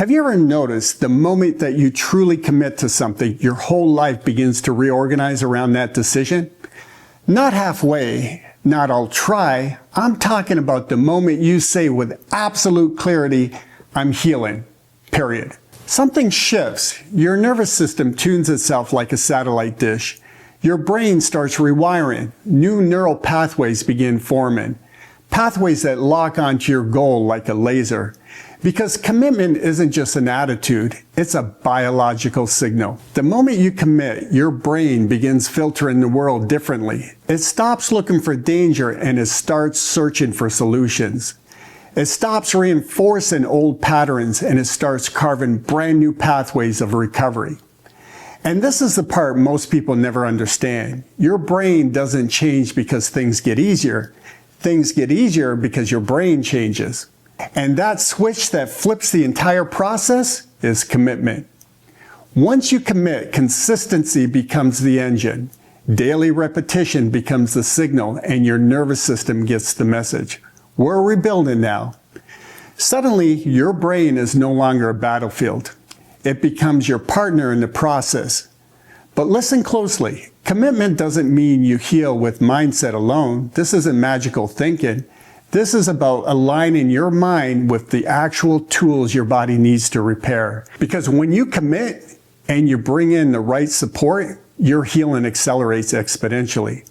Have you ever noticed the moment that you truly commit to something, your whole life begins to reorganize around that decision? Not halfway, not I'll try. I'm talking about the moment you say with absolute clarity, I'm healing, period. Something shifts. Your nervous system tunes itself like a satellite dish. Your brain starts rewiring. New neural pathways begin forming. Pathways that lock onto your goal like a laser. Because commitment isn't just an attitude, it's a biological signal. The moment you commit, your brain begins filtering the world differently. It stops looking for danger and it starts searching for solutions. It stops reinforcing old patterns and it starts carving brand new pathways of recovery. And this is the part most people never understand. Your brain doesn't change because things get easier. Things get easier because your brain changes. And that switch that flips the entire process is commitment. Once you commit, consistency becomes the engine. Daily repetition becomes the signal and your nervous system gets the message. We're rebuilding now. Suddenly, your brain is no longer a battlefield. It becomes your partner in the process. But listen closely. Commitment doesn't mean you heal with mindset alone. This isn't magical thinking. This is about aligning your mind with the actual tools your body needs to repair. Because when you commit and you bring in the right support, your healing accelerates exponentially.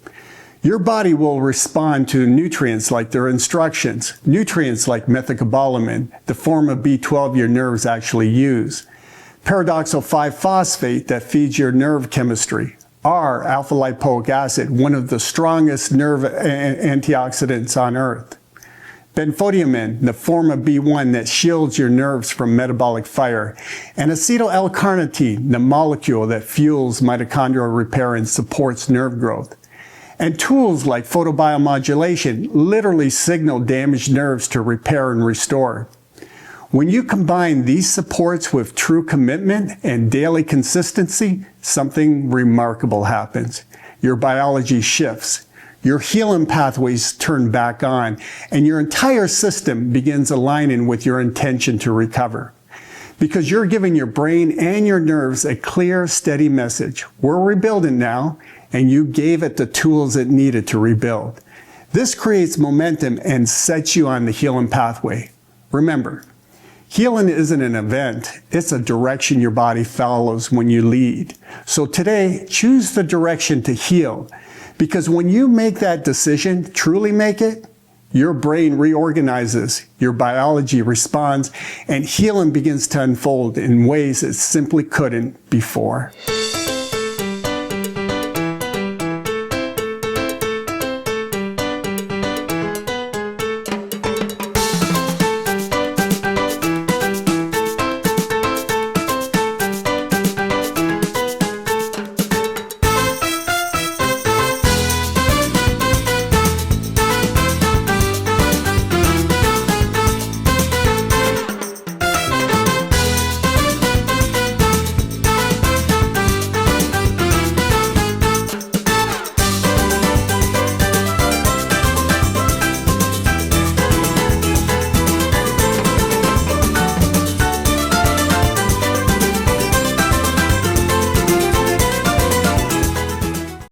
Your body will respond to nutrients like their instructions, nutrients like methylcobalamin, the form of B12 your nerves actually use, paradoxal 5-phosphate that feeds your nerve chemistry, R, alpha-lipoic acid, one of the strongest nerve antioxidants on earth, benfotiamine, the form of B1 that shields your nerves from metabolic fire, and acetyl L-carnitine, the molecule that fuels mitochondrial repair and supports nerve growth. And tools like photobiomodulation literally signal damaged nerves to repair and restore. When you combine these supports with true commitment and daily consistency, something remarkable happens. Your biology shifts. Your healing pathways turn back on, and your entire system begins aligning with your intention to recover. Because you're giving your brain and your nerves a clear, steady message. We're rebuilding now, and you gave it the tools it needed to rebuild. This creates momentum and sets you on the healing pathway. Remember, healing isn't an event, it's a direction your body follows when you lead. So today, choose the direction to heal. Because when you make that decision, truly make it, your brain reorganizes, your biology responds, and healing begins to unfold in ways it simply couldn't before.